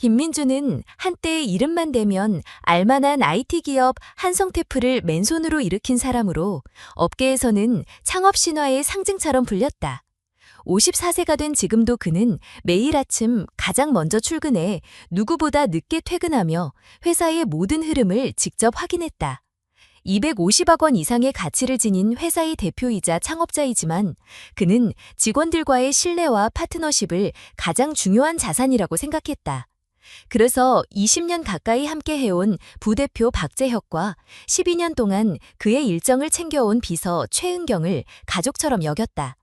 김민주는 한때 이름만 대면 알만한 IT 기업 한성테프를 맨손으로 일으킨 사람으로 업계에서는 창업 신화의 상징처럼 불렸다. 54세가 된 지금도 그는 매일 아침 가장 먼저 출근해 누구보다 늦게 퇴근하며 회사의 모든 흐름을 직접 확인했다. 250억 원 이상의 가치를 지닌 회사의 대표이자 창업자이지만 그는 직원들과의 신뢰와 파트너십을 가장 중요한 자산이라고 생각했다. 그래서 20년 가까이 함께 해온 부대표 박재혁과 12년 동안 그의 일정을 챙겨온 비서 최은경을 가족처럼 여겼다.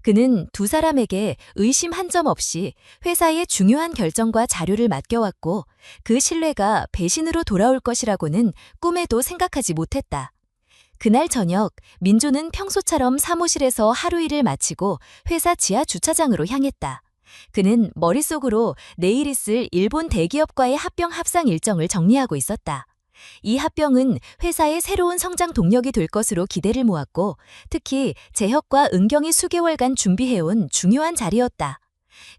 그는 두 사람에게 의심 한 점 없이 회사의 중요한 결정과 자료를 맡겨왔고 그 신뢰가 배신으로 돌아올 것이라고는 꿈에도 생각하지 못했다. 그날 저녁, 민조는 평소처럼 사무실에서 하루 일을 마치고 회사 지하 주차장으로 향했다. 그는 머릿속으로 내일 있을 일본 대기업과의 합병 합상 일정을 정리하고 있었다. 이 합병은 회사의 새로운 성장 동력이 될 것으로 기대를 모았고 특히 재혁과 은경이 수개월간 준비해온 중요한 자리였다.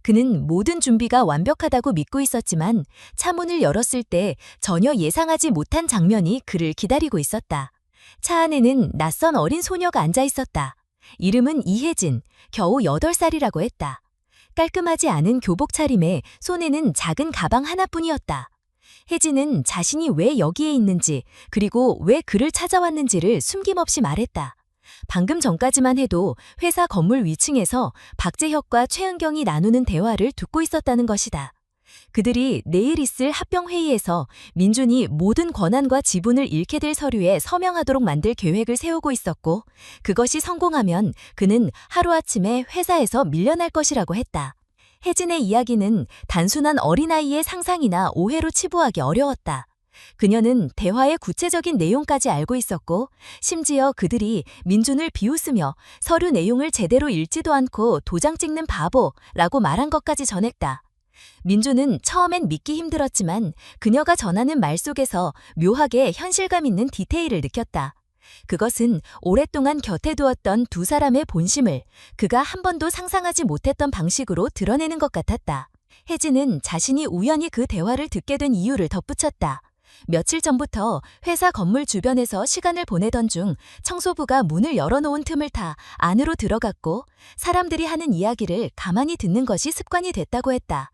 그는 모든 준비가 완벽하다고 믿고 있었지만 차문을 열었을 때 전혀 예상하지 못한 장면이 그를 기다리고 있었다. 차 안에는 낯선 어린 소녀가 앉아 있었다. 이름은 이혜진, 겨우 8살이라고 했다. 깔끔하지 않은 교복 차림에 손에는 작은 가방 하나뿐이었다. 혜진은 자신이 왜 여기에 있는지 그리고 왜 그를 찾아왔는지를 숨김없이 말했다. 방금 전까지만 해도 회사 건물 위층에서 박재혁과 최은경이 나누는 대화를 듣고 있었다는 것이다. 그들이 내일 있을 합병회의에서 민준이 모든 권한과 지분을 잃게 될 서류에 서명하도록 만들 계획을 세우고 있었고 그것이 성공하면 그는 하루아침에 회사에서 밀려날 것이라고 했다. 혜진의 이야기는 단순한 어린아이의 상상이나 오해로 치부하기 어려웠다. 그녀는 대화의 구체적인 내용까지 알고 있었고 심지어 그들이 민준을 비웃으며 서류 내용을 제대로 읽지도 않고 도장 찍는 바보라고 말한 것까지 전했다. 민준은 처음엔 믿기 힘들었지만 그녀가 전하는 말 속에서 묘하게 현실감 있는 디테일을 느꼈다. 그것은 오랫동안 곁에 두었던 두 사람의 본심을 그가 한 번도 상상하지 못했던 방식으로 드러내는 것 같았다. 혜진은 자신이 우연히 그 대화를 듣게 된 이유를 덧붙였다. 며칠 전부터 회사 건물 주변에서 시간을 보내던 중 청소부가 문을 열어놓은 틈을 타 안으로 들어갔고 사람들이 하는 이야기를 가만히 듣는 것이 습관이 됐다고 했다.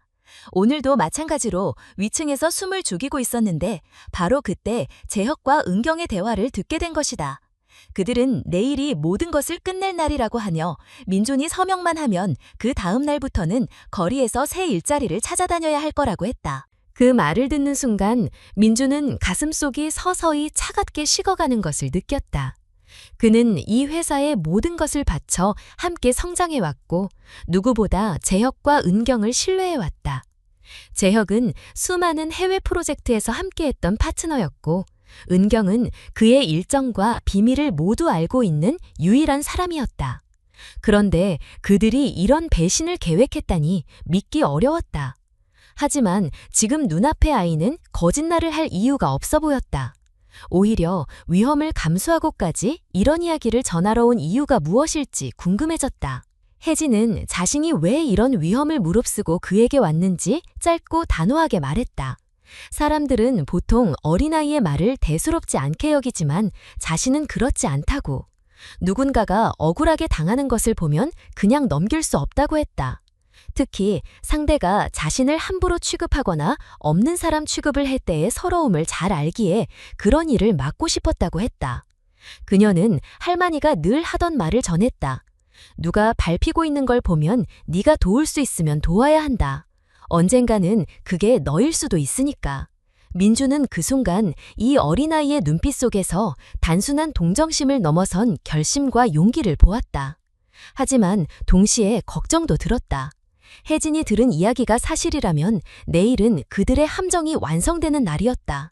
오늘도 마찬가지로 위층에서 숨을 죽이고 있었는데 바로 그때 재혁과 은경의 대화를 듣게 된 것이다. 그들은 내일이 모든 것을 끝낼 날이라고 하며 민준이 서명만 하면 그 다음 날부터는 거리에서 새 일자리를 찾아다녀야 할 거라고 했다. 그 말을 듣는 순간 민준은 가슴속이 서서히 차갑게 식어가는 것을 느꼈다. 그는 이 회사의 모든 것을 바쳐 함께 성장해왔고 누구보다 재혁과 은경을 신뢰해왔다. 재혁은 수많은 해외 프로젝트에서 함께했던 파트너였고 은경은 그의 일정과 비밀을 모두 알고 있는 유일한 사람이었다. 그런데 그들이 이런 배신을 계획했다니 믿기 어려웠다. 하지만 지금 눈앞의 아이는 거짓말을 할 이유가 없어 보였다. 오히려 위험을 감수하고까지 이런 이야기를 전하러 온 이유가 무엇일지 궁금해졌다. 혜진은 자신이 왜 이런 위험을 무릅쓰고 그에게 왔는지 짧고 단호하게 말했다. 사람들은 보통 어린아이의 말을 대수롭지 않게 여기지만 자신은 그렇지 않다고. 누군가가 억울하게 당하는 것을 보면 그냥 넘길 수 없다고 했다. 특히 상대가 자신을 함부로 취급하거나 없는 사람 취급을 할 때의 서러움을 잘 알기에 그런 일을 막고 싶었다고 했다. 그녀는 할머니가 늘 하던 말을 전했다. 누가 밟히고 있는 걸 보면 네가 도울 수 있으면 도와야 한다. 언젠가는 그게 너일 수도 있으니까. 민주는 그 순간 이 어린아이의 눈빛 속에서 단순한 동정심을 넘어선 결심과 용기를 보았다. 하지만 동시에 걱정도 들었다. 혜진이 들은 이야기가 사실이라면 내일은 그들의 함정이 완성되는 날이었다.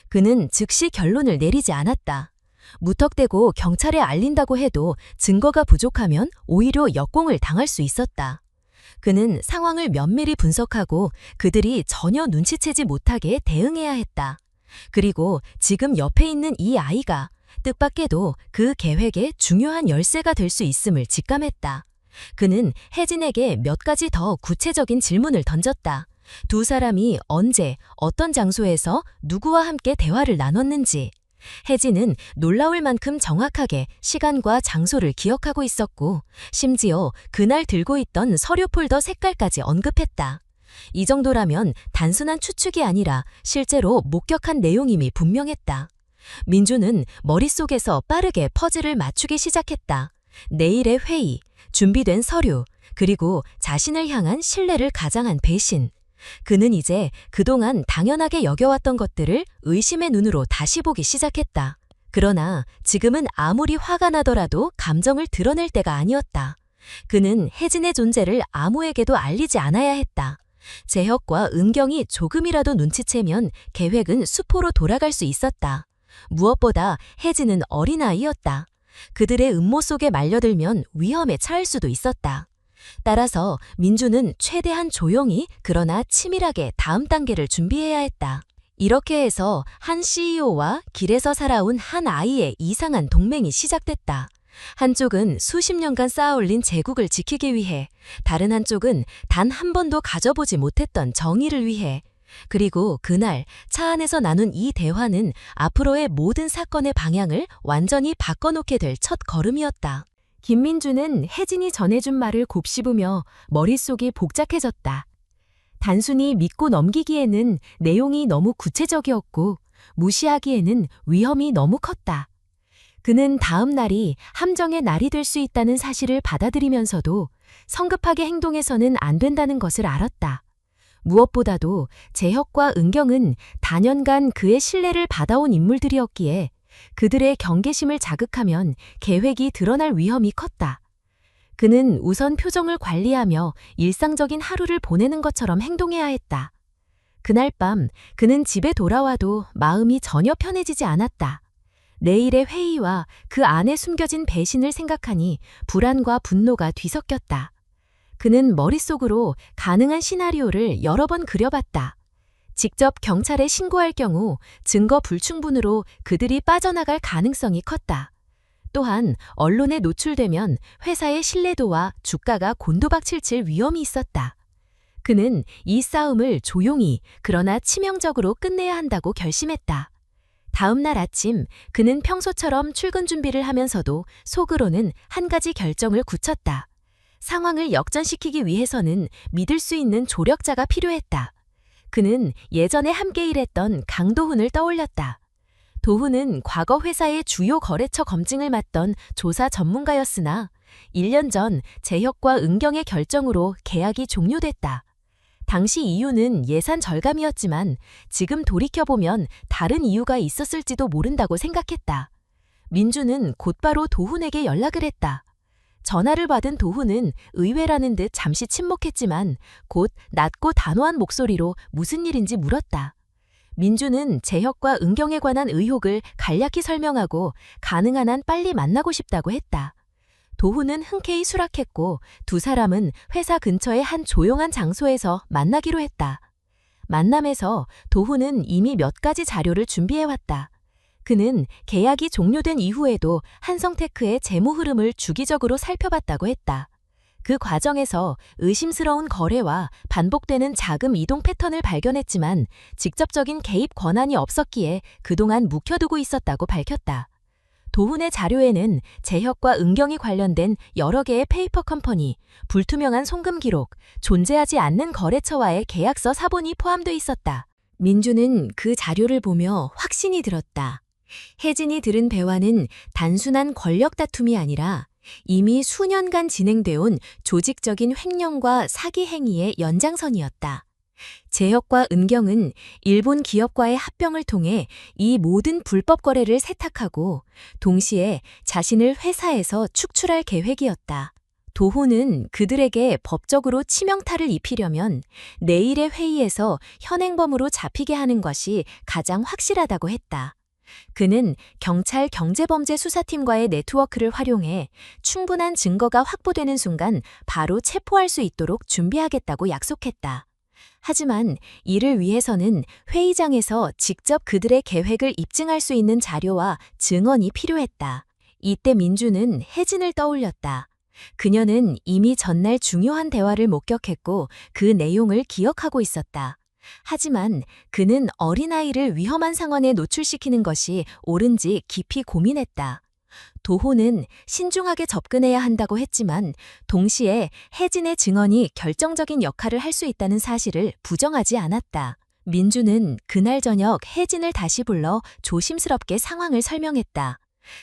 그는 즉시 결론을 내리지 않았다. 무턱대고 경찰에 알린다고 해도 증거가 부족하면 오히려 역공을 당할 수 있었다. 그는 상황을 면밀히 분석하고 그들이 전혀 눈치채지 못하게 대응해야 했다. 그리고 지금 옆에 있는 이 아이가 뜻밖에도 그 계획의 중요한 열쇠가 될 수 있음을 직감했다. 그는 혜진에게 몇 가지 더 구체적인 질문을 던졌다. 두 사람이 언제, 어떤 장소에서 누구와 함께 대화를 나눴는지. 혜진은 놀라울 만큼 정확하게 시간과 장소를 기억하고 있었고, 심지어 그날 들고 있던 서류 폴더 색깔까지 언급했다. 이 정도라면 단순한 추측이 아니라 실제로 목격한 내용임이 분명했다. 민주는 머릿속에서 빠르게 퍼즐을 맞추기 시작했다. 내일의 회의, 준비된 서류, 그리고 자신을 향한 신뢰를 가장한 배신. 그는 이제 그동안 당연하게 여겨왔던 것들을 의심의 눈으로 다시 보기 시작했다. 그러나 지금은 아무리 화가 나더라도 감정을 드러낼 때가 아니었다. 그는 혜진의 존재를 아무에게도 알리지 않아야 했다. 재혁과 은경이 조금이라도 눈치채면 계획은 수포로 돌아갈 수 있었다. 무엇보다 혜진은 어린아이였다. 그들의 음모 속에 말려들면 위험에 처할 수도 있었다. 따라서 민주는 최대한 조용히 그러나 치밀하게 다음 단계를 준비해야 했다. 이렇게 해서 한 CEO와 길에서 살아온 한 아이의 이상한 동맹이 시작됐다. 한쪽은 수십 년간 쌓아올린 제국을 지키기 위해, 다른 한쪽은 단 한 번도 가져보지 못했던 정의를 위해. 그리고 그날 차 안에서 나눈 이 대화는 앞으로의 모든 사건의 방향을 완전히 바꿔놓게 될 첫 걸음이었다. 김민주는 혜진이 전해준 말을 곱씹으며 머릿속이 복잡해졌다. 단순히 믿고 넘기기에는 내용이 너무 구체적이었고 무시하기에는 위험이 너무 컸다. 그는 다음 날이 함정의 날이 될 수 있다는 사실을 받아들이면서도 성급하게 행동해서는 안 된다는 것을 알았다. 무엇보다도 재혁과 은경은 단연간 그의 신뢰를 받아온 인물들이었기에 그들의 경계심을 자극하면 계획이 드러날 위험이 컸다. 그는 우선 표정을 관리하며 일상적인 하루를 보내는 것처럼 행동해야 했다. 그날 밤 그는 집에 돌아와도 마음이 전혀 편해지지 않았다. 내일의 회의와 그 안에 숨겨진 배신을 생각하니 불안과 분노가 뒤섞였다. 그는 머릿속으로 가능한 시나리오를 여러 번 그려봤다. 직접 경찰에 신고할 경우 증거 불충분으로 그들이 빠져나갈 가능성이 컸다. 또한 언론에 노출되면 회사의 신뢰도와 주가가 곤두박질칠 위험이 있었다. 그는 이 싸움을 조용히 그러나 치명적으로 끝내야 한다고 결심했다. 다음 날 아침 그는 평소처럼 출근 준비를 하면서도 속으로는 한 가지 결정을 굳혔다. 상황을 역전시키기 위해서는 믿을 수 있는 조력자가 필요했다. 그는 예전에 함께 일했던 강도훈을 떠올렸다. 도훈은 과거 회사의 주요 거래처 검증을 맡던 조사 전문가였으나 1년 전 재혁과 은경의 결정으로 계약이 종료됐다. 당시 이유는 예산 절감이었지만 지금 돌이켜보면 다른 이유가 있었을지도 모른다고 생각했다. 민주는 곧바로 도훈에게 연락을 했다. 전화를 받은 도훈은 의외라는 듯 잠시 침묵했지만 곧 낮고 단호한 목소리로 무슨 일인지 물었다. 민주는 재혁과 은경에 관한 의혹을 간략히 설명하고 가능한 한 빨리 만나고 싶다고 했다. 도훈은 흔쾌히 수락했고 두 사람은 회사 근처의 한 조용한 장소에서 만나기로 했다. 만남에서 도훈은 이미 몇 가지 자료를 준비해왔다. 그는 계약이 종료된 이후에도 한성테크의 재무 흐름을 주기적으로 살펴봤다고 했다. 그 과정에서 의심스러운 거래와 반복되는 자금 이동 패턴을 발견했지만 직접적인 개입 권한이 없었기에 그동안 묵혀두고 있었다고 밝혔다. 도훈의 자료에는 재혁과 은경이 관련된 여러 개의 페이퍼 컴퍼니, 불투명한 송금 기록, 존재하지 않는 거래처와의 계약서 사본이 포함돼 있었다. 민주는 그 자료를 보며 확신이 들었다. 혜진이 들은 대화는 단순한 권력 다툼이 아니라 이미 수년간 진행돼 온 조직적인 횡령과 사기 행위의 연장선이었다. 재혁과 은경은 일본 기업과의 합병을 통해 이 모든 불법 거래를 세탁하고 동시에 자신을 회사에서 축출할 계획이었다. 도훈은 그들에게 법적으로 치명타를 입히려면 내일의 회의에서 현행범으로 잡히게 하는 것이 가장 확실하다고 했다. 그는 경찰 경제범죄수사팀과의 네트워크를 활용해 충분한 증거가 확보되는 순간 바로 체포할 수 있도록 준비하겠다고 약속했다. 하지만 이를 위해서는 회의장에서 직접 그들의 계획을 입증할 수 있는 자료와 증언이 필요했다. 이때 민주는 혜진을 떠올렸다. 그녀는 이미 전날 중요한 대화를 목격했고 그 내용을 기억하고 있었다. 하지만 그는 어린아이를 위험한 상황에 노출시키는 것이 옳은지 깊이 고민했다. 도호는 신중하게 접근해야 한다고 했지만 동시에 혜진의 증언이 결정적인 역할을 할 수 있다는 사실을 부정하지 않았다. 민주는 그날 저녁 혜진을 다시 불러 조심스럽게 상황을 설명했다.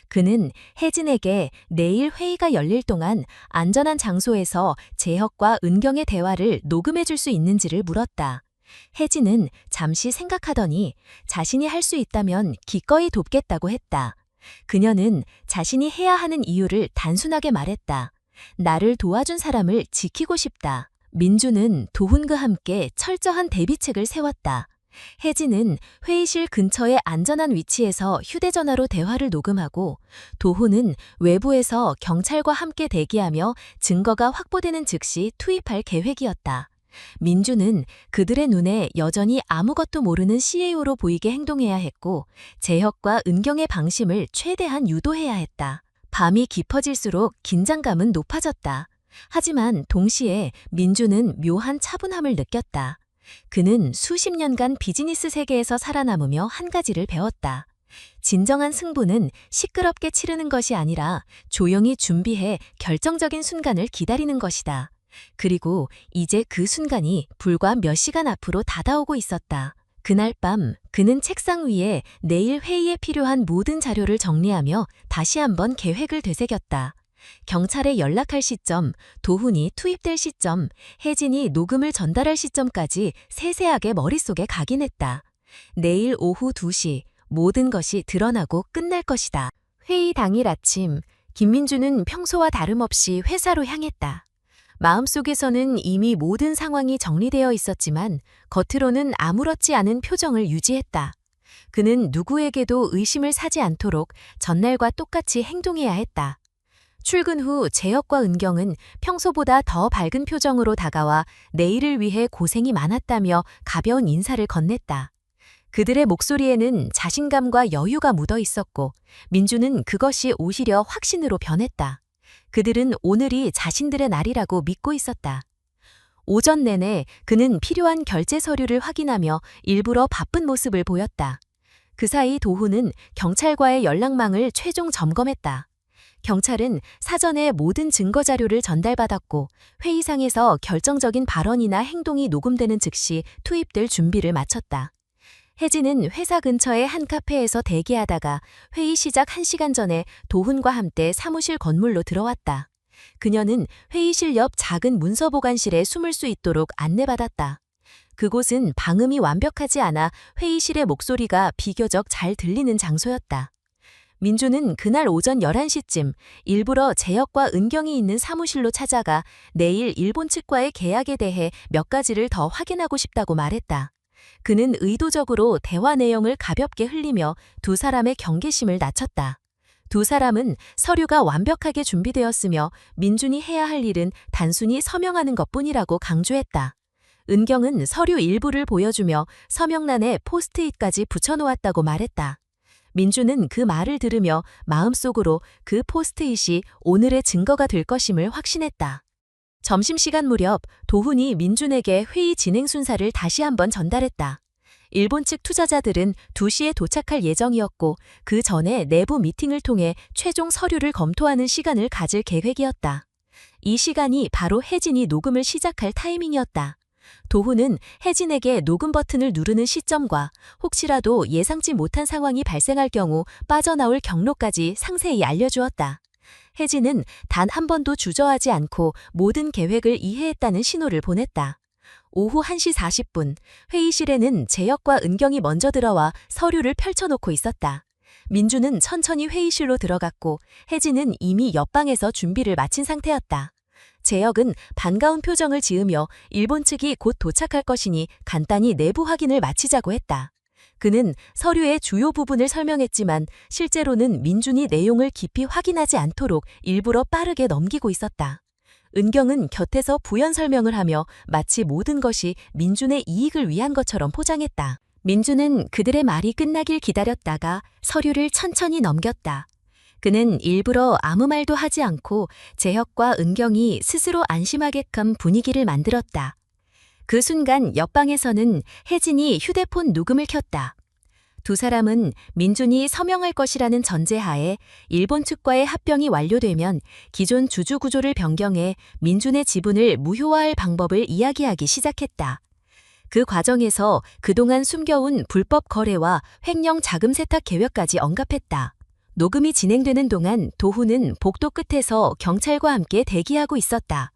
그는 혜진에게 내일 회의가 열릴 동안 안전한 장소에서 재혁과 은경의 대화를 녹음해 줄 수 있는지를 물었다. 혜진은 잠시 생각하더니 자신이 할 수 있다면 기꺼이 돕겠다고 했다. 그녀는 자신이 해야 하는 이유를 단순하게 말했다. 나를 도와준 사람을 지키고 싶다. 민주는 도훈과 함께 철저한 대비책을 세웠다. 혜진은 회의실 근처의 안전한 위치에서 휴대전화로 대화를 녹음하고 도훈은 외부에서 경찰과 함께 대기하며 증거가 확보되는 즉시 투입할 계획이었다. 민주는 그들의 눈에 여전히 아무것도 모르는 CEO로 보이게 행동해야 했고 재혁과 은경의 방심을 최대한 유도해야 했다. 밤이 깊어질수록 긴장감은 높아졌다. 하지만 동시에 민주는 묘한 차분함을 느꼈다. 그는 수십 년간 비즈니스 세계에서 살아남으며 한 가지를 배웠다. 진정한 승부는 시끄럽게 치르는 것이 아니라 조용히 준비해 결정적인 순간을 기다리는 것이다. 그리고 이제 그 순간이 불과 몇 시간 앞으로 다가오고 있었다. 그날 밤 그는 책상 위에 내일 회의에 필요한 모든 자료를 정리하며 다시 한번 계획을 되새겼다. 경찰에 연락할 시점, 도훈이 투입될 시점, 혜진이 녹음을 전달할 시점까지 세세하게 머릿속에 각인했다. 내일 오후 2시 모든 것이 드러나고 끝날 것이다. 회의 당일 아침, 김민주는 평소와 다름없이 회사로 향했다. 마음속에서는 이미 모든 상황이 정리되어 있었지만 겉으로는 아무렇지 않은 표정을 유지했다. 그는 누구에게도 의심을 사지 않도록 전날과 똑같이 행동해야 했다. 출근 후 재혁과 은경은 평소보다 더 밝은 표정으로 다가와 내일을 위해 고생이 많았다며 가벼운 인사를 건넸다. 그들의 목소리에는 자신감과 여유가 묻어 있었고 민주는 그것이 오히려 확신으로 변했다. 그들은 오늘이 자신들의 날이라고 믿고 있었다. 오전 내내 그는 필요한 결제 서류를 확인하며 일부러 바쁜 모습을 보였다. 그 사이 도훈은 경찰과의 연락망을 최종 점검했다. 경찰은 사전에 모든 증거 자료를 전달받았고 회의상에서 결정적인 발언이나 행동이 녹음되는 즉시 투입될 준비를 마쳤다. 혜진은 회사 근처의 한 카페에서 대기하다가 회의 시작 1시간 전에 도훈과 함께 사무실 건물로 들어왔다. 그녀는 회의실 옆 작은 문서 보관실에 숨을 수 있도록 안내받았다. 그곳은 방음이 완벽하지 않아 회의실의 목소리가 비교적 잘 들리는 장소였다. 민주는 그날 오전 11시쯤 일부러 재혁과 은경이 있는 사무실로 찾아가 내일 일본 측과의 계약에 대해 몇 가지를 더 확인하고 싶다고 말했다. 그는 의도적으로 대화 내용을 가볍게 흘리며 두 사람의 경계심을 낮췄다. 두 사람은 서류가 완벽하게 준비되었으며 민준이 해야 할 일은 단순히 서명하는 것뿐이라고 강조했다. 은경은 서류 일부를 보여주며 서명란에 포스트잇까지 붙여놓았다고 말했다. 민주는 그 말을 들으며 마음속으로 그 포스트잇이 오늘의 증거가 될 것임을 확신했다. 점심시간 무렵 도훈이 민준에게 회의 진행 순서를 다시 한번 전달했다. 일본 측 투자자들은 2시에 도착할 예정이었고 그 전에 내부 미팅을 통해 최종 서류를 검토하는 시간을 가질 계획이었다. 이 시간이 바로 혜진이 녹음을 시작할 타이밍이었다. 도훈은 혜진에게 녹음 버튼을 누르는 시점과 혹시라도 예상치 못한 상황이 발생할 경우 빠져나올 경로까지 상세히 알려주었다. 혜진은 단 한 번도 주저하지 않고 모든 계획을 이해했다는 신호를 보냈다. 오후 1시 40분, 회의실에는 재혁과 은경이 먼저 들어와 서류를 펼쳐놓고 있었다. 민주는 천천히 회의실로 들어갔고 혜진은 이미 옆방에서 준비를 마친 상태였다. 재혁은 반가운 표정을 지으며 일본 측이 곧 도착할 것이니 간단히 내부 확인을 마치자고 했다. 그는 서류의 주요 부분을 설명했지만 실제로는 민준이 내용을 깊이 확인하지 않도록 일부러 빠르게 넘기고 있었다. 은경은 곁에서 부연 설명을 하며 마치 모든 것이 민준의 이익을 위한 것처럼 포장했다. 민준은 그들의 말이 끝나길 기다렸다가 서류를 천천히 넘겼다. 그는 일부러 아무 말도 하지 않고 재혁과 은경이 스스로 안심하게끔 분위기를 만들었다. 그 순간 옆방에서는 혜진이 휴대폰 녹음을 켰다. 두 사람은 민준이 서명할 것이라는 전제하에 일본 측과의 합병이 완료되면 기존 주주 구조를 변경해 민준의 지분을 무효화할 방법을 이야기하기 시작했다. 그 과정에서 그동안 숨겨온 불법 거래와 횡령 자금 세탁 계획까지 언급했다. 녹음이 진행되는 동안 도훈은 복도 끝에서 경찰과 함께 대기하고 있었다.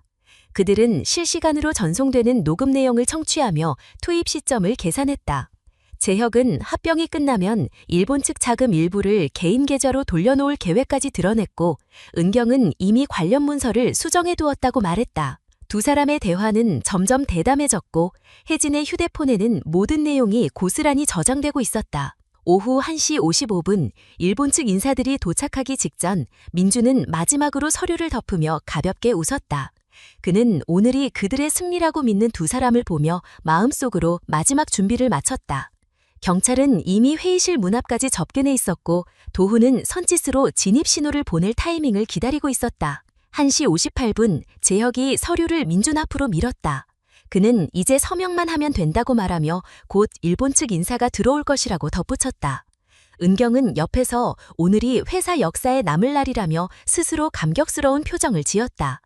그들은 실시간으로 전송되는 녹음 내용을 청취하며 투입 시점을 계산했다. 재혁은 합병이 끝나면 일본 측 자금 일부를 개인 계좌로 돌려놓을 계획까지 드러냈고, 은경은 이미 관련 문서를 수정해두었다고 말했다. 두 사람의 대화는 점점 대담해졌고 혜진의 휴대폰에는 모든 내용이 고스란히 저장되고 있었다. 오후 1시 55분 일본 측 인사들이 도착하기 직전 민준은 마지막으로 서류를 덮으며 가볍게 웃었다. 그는 오늘이 그들의 승리라고 믿는 두 사람을 보며 마음속으로 마지막 준비를 마쳤다. 경찰은 이미 회의실 문 앞까지 접근해 있었고 도훈은 선짓으로 진입 신호를 보낼 타이밍을 기다리고 있었다. 1시 58분 재혁이 서류를 민준 앞으로 밀었다. 그는 이제 서명만 하면 된다고 말하며 곧 일본 측 인사가 들어올 것이라고 덧붙였다. 은경은 옆에서 오늘이 회사 역사에 남을 날이라며 스스로 감격스러운 표정을 지었다.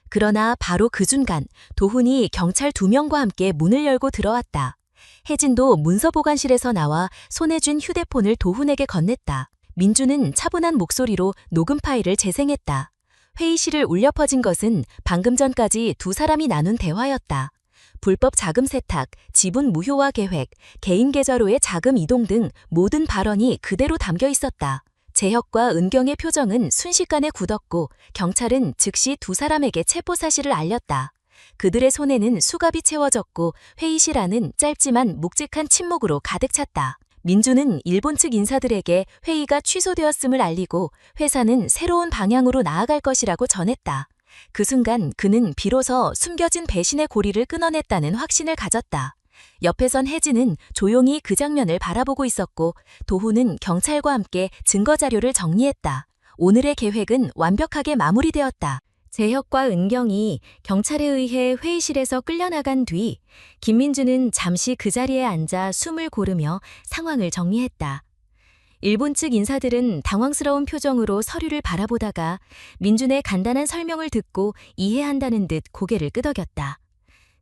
그러나 바로 그 순간 도훈이 경찰 2명과 함께 문을 열고 들어왔다. 혜진도 문서 보관실에서 나와 손에 쥔 휴대폰을 도훈에게 건넸다. 민준은 차분한 목소리로 녹음 파일을 재생했다. 회의실을 울려 퍼진 것은 방금 전까지 두 사람이 나눈 대화였다. 불법 자금 세탁, 지분 무효화 계획, 개인 계좌로의 자금 이동 등 모든 발언이 그대로 담겨 있었다. 재혁과 은경의 표정은 순식간에 굳었고 경찰은 즉시 두 사람에게 체포 사실을 알렸다. 그들의 손에는 수갑이 채워졌고 회의실 안은 짧지만 묵직한 침묵으로 가득 찼다. 민준은 일본 측 인사들에게 회의가 취소되었음을 알리고 회사는 새로운 방향으로 나아갈 것이라고 전했다. 그 순간 그는 비로소 숨겨진 배신의 고리를 끊어냈다는 확신을 가졌다. 옆에선 혜진은 조용히 그 장면을 바라보고 있었고 도훈은 경찰과 함께 증거 자료를 정리했다. 오늘의 계획은 완벽하게 마무리되었다. 재혁과 은경이 경찰에 의해 회의실에서 끌려나간 뒤 김민준은 잠시 그 자리에 앉아 숨을 고르며 상황을 정리했다. 일본 측 인사들은 당황스러운 표정으로 서류를 바라보다가 민준의 간단한 설명을 듣고 이해한다는 듯 고개를 끄덕였다.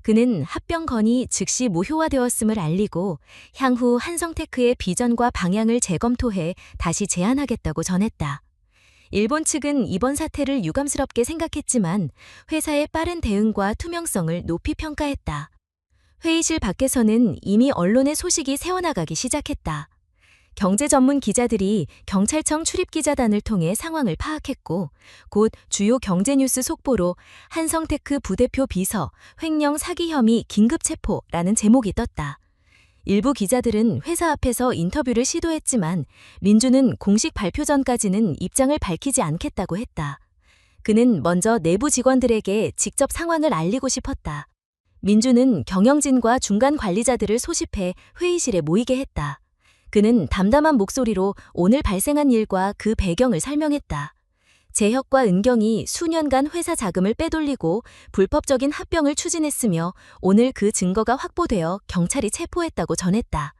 그는 합병 건이 즉시 무효화되었음을 알리고 향후 한성테크의 비전과 방향을 재검토해 다시 제안하겠다고 전했다. 일본 측은 이번 사태를 유감스럽게 생각했지만 회사의 빠른 대응과 투명성을 높이 평가했다. 회의실 밖에서는 이미 언론의 소식이 새어나가기 시작했다. 경제 전문 기자들이 경찰청 출입기자단을 통해 상황을 파악했고 곧 주요 경제뉴스 속보로 한성테크 부대표 비서 횡령 사기 혐의 긴급 체포라는 제목이 떴다. 일부 기자들은 회사 앞에서 인터뷰를 시도했지만 민준은 공식 발표 전까지는 입장을 밝히지 않겠다고 했다. 그는 먼저 내부 직원들에게 직접 상황을 알리고 싶었다. 민준은 경영진과 중간 관리자들을 소집해 회의실에 모이게 했다. 그는 담담한 목소리로 오늘 발생한 일과 그 배경을 설명했다. 재혁과 은경이 수년간 회사 자금을 빼돌리고 불법적인 합병을 추진했으며 오늘 그 증거가 확보되어 경찰이 체포했다고 전했다.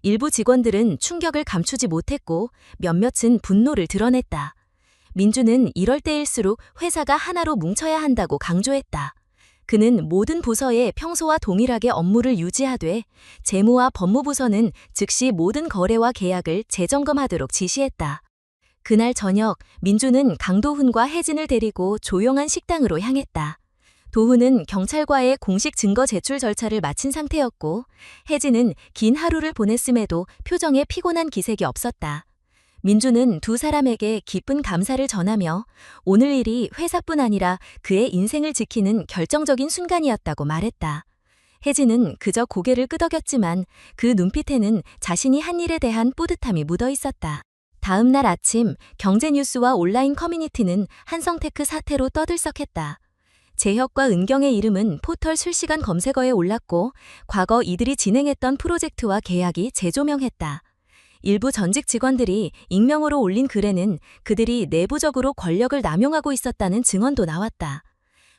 일부 직원들은 충격을 감추지 못했고 몇몇은 분노를 드러냈다. 민준은 이럴 때일수록 회사가 하나로 뭉쳐야 한다고 강조했다. 그는 모든 부서에 평소와 동일하게 업무를 유지하되 재무와 법무부서는 즉시 모든 거래와 계약을 재점검하도록 지시했다. 그날 저녁 민준은 강도훈과 혜진을 데리고 조용한 식당으로 향했다. 도훈은 경찰과의 공식 증거 제출 절차를 마친 상태였고 혜진은 긴 하루를 보냈음에도 표정에 피곤한 기색이 없었다. 민준은 두 사람에게 깊은 감사를 전하며 오늘 일이 회사뿐 아니라 그의 인생을 지키는 결정적인 순간이었다고 말했다. 혜진은 그저 고개를 끄덕였지만 그 눈빛에는 자신이 한 일에 대한 뿌듯함이 묻어 있었다. 다음 날 아침 경제뉴스와 온라인 커뮤니티는 한성테크 사태로 떠들썩했다. 재혁과 은경의 이름은 포털 실시간 검색어에 올랐고 과거 이들이 진행했던 프로젝트와 계약이 재조명했다. 일부 전직 직원들이 익명으로 올린 글에는 그들이 내부적으로 권력을 남용하고 있었다는 증언도 나왔다.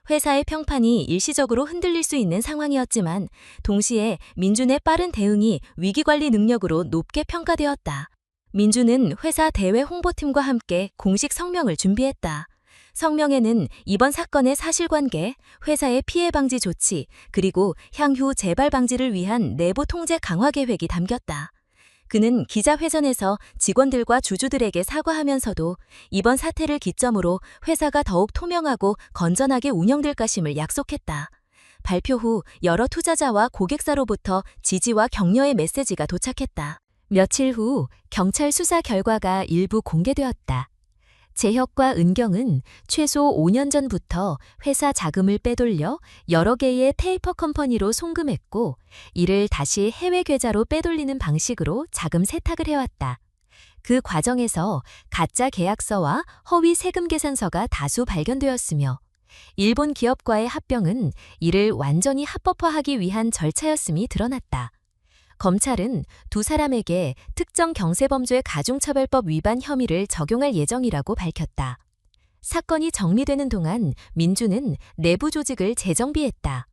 회사의 평판이 일시적으로 흔들릴 수 있는 상황이었지만 동시에 민준의 빠른 대응이 위기관리 능력으로 높게 평가되었다. 민준은 회사 대외 홍보팀과 함께 공식 성명을 준비했다. 성명에는 이번 사건의 사실관계, 회사의 피해 방지 조치, 그리고 향후 재발 방지를 위한 내부 통제 강화 계획이 담겼다. 그는 기자회견에서 직원들과 주주들에게 사과하면서도 이번 사태를 기점으로 회사가 더욱 투명하고 건전하게 운영될 것임을 약속했다. 발표 후 여러 투자자와 고객사로부터 지지와 격려의 메시지가 도착했다. 며칠 후 경찰 수사 결과가 일부 공개되었다. 재혁과 은경은 최소 5년 전부터 회사 자금을 빼돌려 여러 개의 테이퍼 컴퍼니로 송금했고 이를 다시 해외 계좌로 빼돌리는 방식으로 자금 세탁을 해왔다. 그 과정에서 가짜 계약서와 허위 세금 계산서가 다수 발견되었으며 일본 기업과의 합병은 이를 완전히 합법화하기 위한 절차였음이 드러났다. 검찰은 두 사람에게 특정 경세범죄 가중처벌법 위반 혐의를 적용할 예정이라고 밝혔다. 사건이 정리되는 동안 민주는 내부 조직을 재정비했다.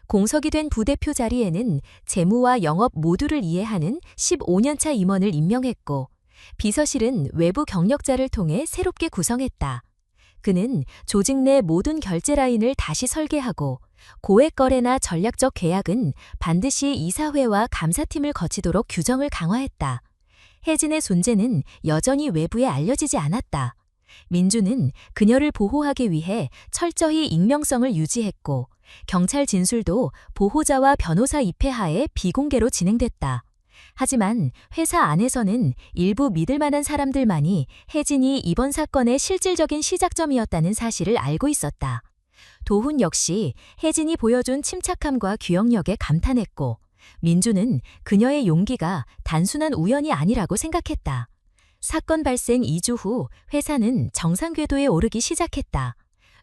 공석이 된 부대표 자리에는 재무와 영업 모두를 이해하는 15년차 임원을 임명했고 비서실은 외부 경력자를 통해 새롭게 구성했다. 그는 조직 내 모든 결제 라인을 다시 설계하고 고액 거래나 전략적 계약은 반드시 이사회와 감사팀을 거치도록 규정을 강화했다. 혜진의 존재는 여전히 외부에 알려지지 않았다. 민주는 그녀를 보호하기 위해 철저히 익명성을 유지했고 경찰 진술도 보호자와 변호사 입회하에 비공개로 진행됐다. 하지만 회사 안에서는 일부 믿을 만한 사람들만이 혜진이 이번 사건의 실질적인 시작점이었다는 사실을 알고 있었다. 도훈 역시 혜진이 보여준 침착함과 기억력에 감탄했고 민주는 그녀의 용기가 단순한 우연이 아니라고 생각했다. 사건 발생 2주 후 회사는 정상 궤도에 오르기 시작했다.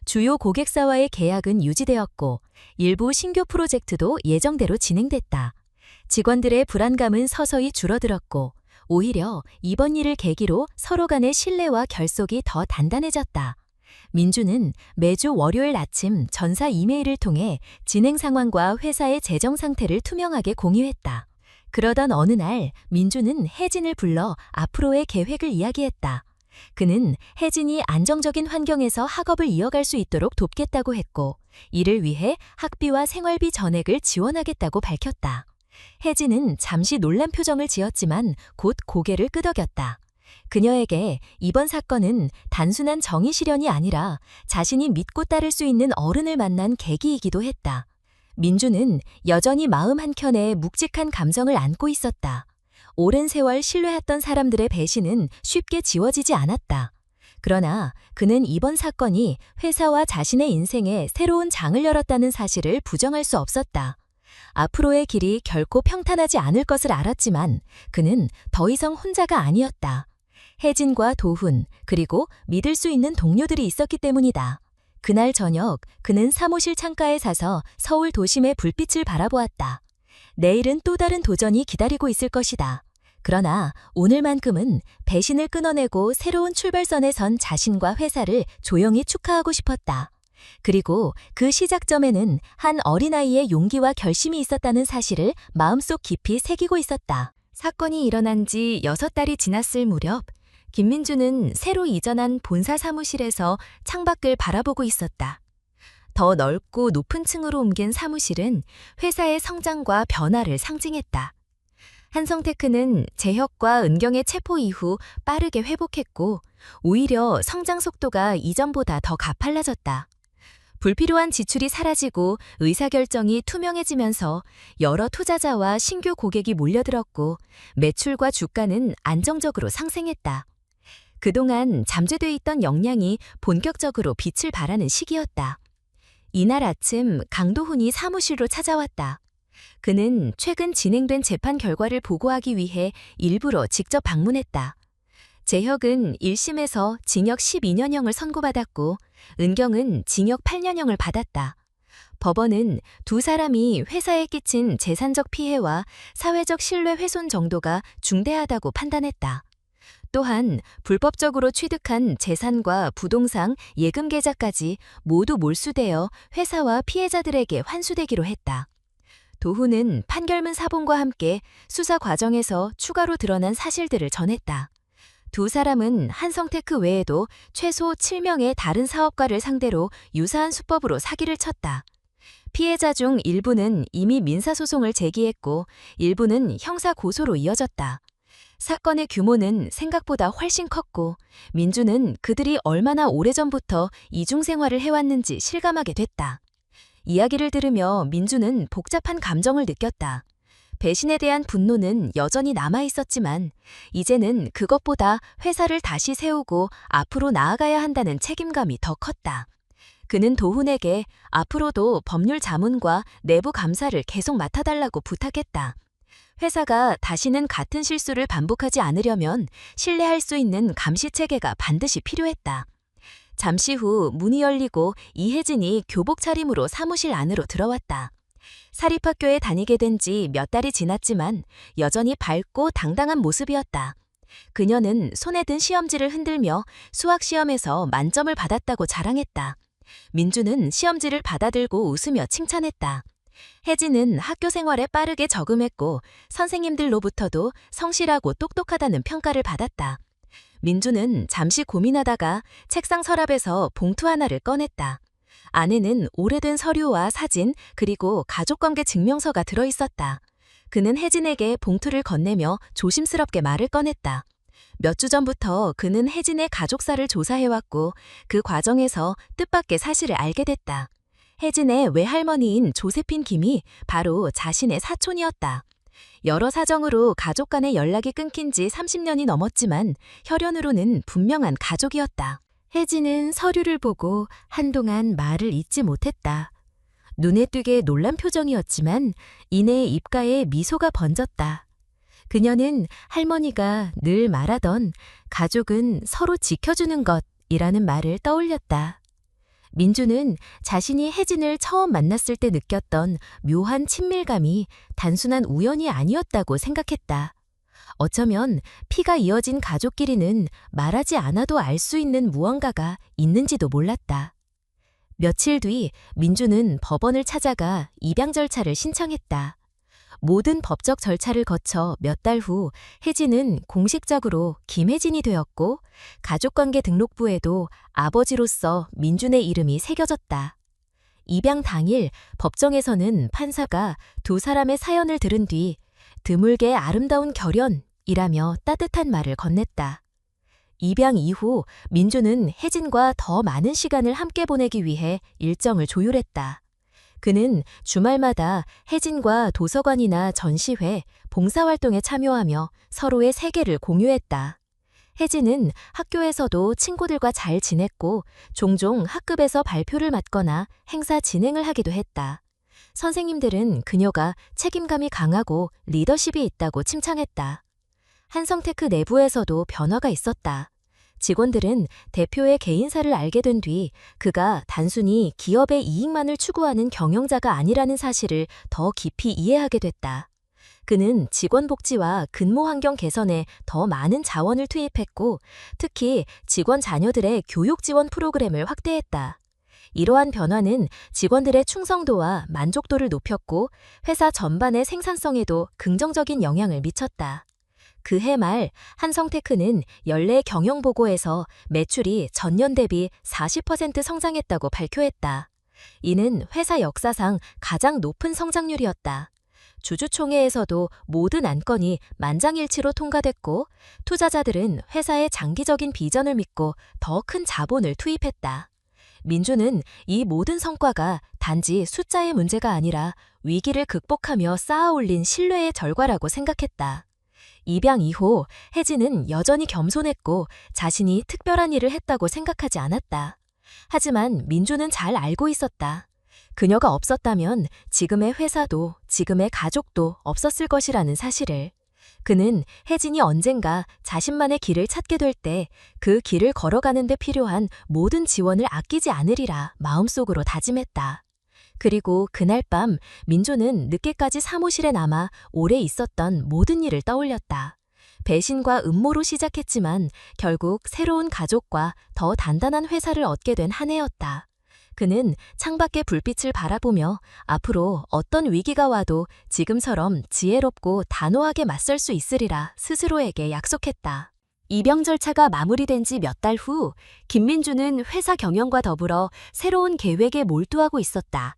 주요 고객사와의 계약은 유지되었고 일부 신규 프로젝트도 예정대로 진행됐다. 직원들의 불안감은 서서히 줄어들었고 오히려 이번 일을 계기로 서로 간의 신뢰와 결속이 더 단단해졌다. 민주는 매주 월요일 아침 전사 이메일을 통해 진행 상황과 회사의 재정 상태를 투명하게 공유했다. 그러던 어느 날 민주는 혜진을 불러 앞으로의 계획을 이야기했다. 그는 혜진이 안정적인 환경에서 학업을 이어갈 수 있도록 돕겠다고 했고 이를 위해 학비와 생활비 전액을 지원하겠다고 밝혔다. 혜진은 잠시 놀란 표정을 지었지만 곧 고개를 끄덕였다. 그녀에게 이번 사건은 단순한 정의 실현이 아니라 자신이 믿고 따를 수 있는 어른을 만난 계기이기도 했다. 민주는 여전히 마음 한켠에 묵직한 감정을 안고 있었다. 오랜 세월 신뢰했던 사람들의 배신은 쉽게 지워지지 않았다. 그러나 그는 이번 사건이 회사와 자신의 인생에 새로운 장을 열었다는 사실을 부정할 수 없었다. 앞으로의 길이 결코 평탄하지 않을 것을 알았지만 그는 더 이상 혼자가 아니었다. 혜진과 도훈, 그리고 믿을 수 있는 동료들이 있었기 때문이다. 그날 저녁 그는 사무실 창가에 서서 서울 도심의 불빛을 바라보았다. 내일은 또 다른 도전이 기다리고 있을 것이다. 그러나 오늘만큼은 배신을 끊어내고 새로운 출발선에 선 자신과 회사를 조용히 축하하고 싶었다. 그리고 그 시작점에는 한 어린아이의 용기와 결심이 있었다는 사실을 마음속 깊이 새기고 있었다. 사건이 일어난 지 6달이 지났을 무렵 김민주는 새로 이전한 본사 사무실에서 창밖을 바라보고 있었다. 더 넓고 높은 층으로 옮긴 사무실은 회사의 성장과 변화를 상징했다. 한성테크는 재혁과 은경의 체포 이후 빠르게 회복했고 오히려 성장 속도가 이전보다 더 가팔라졌다. 불필요한 지출이 사라지고 의사결정이 투명해지면서 여러 투자자와 신규 고객이 몰려들었고 매출과 주가는 안정적으로 상승했다. 그동안 잠재돼 있던 역량이 본격적으로 빛을 발하는 시기였다. 이날 아침 강도훈이 사무실로 찾아왔다. 그는 최근 진행된 재판 결과를 보고하기 위해 일부러 직접 방문했다. 재혁은 1심에서 징역 12년형을 선고받았고 은경은 징역 8년형을 받았다. 법원은 두 사람이 회사에 끼친 재산적 피해와 사회적 신뢰 훼손 정도가 중대하다고 판단했다. 또한 불법적으로 취득한 재산과 부동산, 예금 계좌까지 모두 몰수되어 회사와 피해자들에게 환수되기로 했다. 도후는 판결문 사본과 함께 수사 과정에서 추가로 드러난 사실들을 전했다. 두 사람은 한성테크 외에도 최소 7명의 다른 사업가를 상대로 유사한 수법으로 사기를 쳤다. 피해자 중 일부는 이미 민사소송을 제기했고 일부는 형사 고소로 이어졌다. 사건의 규모는 생각보다 훨씬 컸고 민주는 그들이 얼마나 오래전부터 이중생활을 해왔는지 실감하게 됐다. 이야기를 들으며 민주는 복잡한 감정을 느꼈다. 배신에 대한 분노는 여전히 남아있었지만 이제는 그것보다 회사를 다시 세우고 앞으로 나아가야 한다는 책임감이 더 컸다. 그는 도훈에게 앞으로도 법률 자문과 내부 감사를 계속 맡아달라고 부탁했다. 회사가 다시는 같은 실수를 반복하지 않으려면 신뢰할 수 있는 감시 체계가 반드시 필요했다. 잠시 후 문이 열리고 이혜진이 교복 차림으로 사무실 안으로 들어왔다. 사립학교에 다니게 된 지 몇 달이 지났지만 여전히 밝고 당당한 모습이었다. 그녀는 손에 든 시험지를 흔들며 수학시험에서 만점을 받았다고 자랑했다. 민주는 시험지를 받아들고 웃으며 칭찬했다. 혜진은 학교 생활에 빠르게 적응했고 선생님들로부터도 성실하고 똑똑하다는 평가를 받았다. 민주는 잠시 고민하다가 책상 서랍에서 봉투 하나를 꺼냈다. 안에는 오래된 서류와 사진 그리고 가족관계 증명서가 들어있었다. 그는 혜진에게 봉투를 건네며 조심스럽게 말을 꺼냈다. 몇 주 전부터 그는 혜진의 가족사를 조사해왔고 그 과정에서 뜻밖의 사실을 알게 됐다. 혜진의 외할머니인 조세핀 김이 바로 자신의 사촌이었다. 여러 사정으로 가족 간의 연락이 끊긴 지 30년이 넘었지만 혈연으로는 분명한 가족이었다. 혜진은 서류를 보고 한동안 말을 잇지 못했다. 눈에 띄게 놀란 표정이었지만 이내 입가에 미소가 번졌다. 그녀는 할머니가 늘 말하던 가족은 서로 지켜주는 것이라는 말을 떠올렸다. 민주는 자신이 혜진을 처음 만났을 때 느꼈던 묘한 친밀감이 단순한 우연이 아니었다고 생각했다. 어쩌면 피가 이어진 가족끼리는 말하지 않아도 알 수 있는 무언가가 있는지도 몰랐다. 며칠 뒤 민주는 법원을 찾아가 입양 절차를 신청했다. 모든 법적 절차를 거쳐 몇 달 후 혜진은 공식적으로 김혜진이 되었고 가족관계 등록부에도 아버지로서 민준의 이름이 새겨졌다. 입양 당일 법정에서는 판사가 두 사람의 사연을 들은 뒤 드물게 아름다운 결연이라며 따뜻한 말을 건넸다. 입양 이후 민주는 혜진과 더 많은 시간을 함께 보내기 위해 일정을 조율했다. 그는 주말마다 혜진과 도서관이나 전시회, 봉사활동에 참여하며 서로의 세계를 공유했다. 혜진은 학교에서도 친구들과 잘 지냈고 종종 학급에서 발표를 맡거나 행사 진행을 하기도 했다. 선생님들은 그녀가 책임감이 강하고 리더십이 있다고 칭찬했다. 한성테크 내부에서도 변화가 있었다. 직원들은 대표의 개인사를 알게 된 뒤 그가 단순히 기업의 이익만을 추구하는 경영자가 아니라는 사실을 더 깊이 이해하게 됐다. 그는 직원 복지와 근무 환경 개선에 더 많은 자원을 투입했고 특히 직원 자녀들의 교육 지원 프로그램을 확대했다. 이러한 변화는 직원들의 충성도와 만족도를 높였고 회사 전반의 생산성에도 긍정적인 영향을 미쳤다. 그해 말 한성테크는 연례 경영보고에서 매출이 전년 대비 40% 성장했다고 발표했다. 이는 회사 역사상 가장 높은 성장률이었다. 주주총회에서도 모든 안건이 만장일치로 통과됐고 투자자들은 회사의 장기적인 비전을 믿고 더 큰 자본을 투입했다. 민주는 이 모든 성과가 단지 숫자의 문제가 아니라 위기를 극복하며 쌓아올린 신뢰의 결과라고 생각했다. 입양 이후 혜진은 여전히 겸손했고 자신이 특별한 일을 했다고 생각하지 않았다. 하지만 민주는 잘 알고 있었다. 그녀가 없었다면 지금의 회사도 지금의 가족도 없었을 것이라는 사실을. 그는 혜진이 언젠가 자신만의 길을 찾게 될 때 그 길을 걸어가는 데 필요한 모든 지원을 아끼지 않으리라 마음속으로 다짐했다. 그리고 그날 밤 민조는 늦게까지 사무실에 남아 오래 있었던 모든 일을 떠올렸다. 배신과 음모로 시작했지만 결국 새로운 가족과 더 단단한 회사를 얻게 된 한 해였다. 그는 창밖의 불빛을 바라보며 앞으로 어떤 위기가 와도 지금처럼 지혜롭고 단호하게 맞설 수 있으리라 스스로에게 약속했다. 입영 절차가 마무리된 지 몇 달 후, 김민주는 회사 경영과 더불어 새로운 계획에 몰두하고 있었다.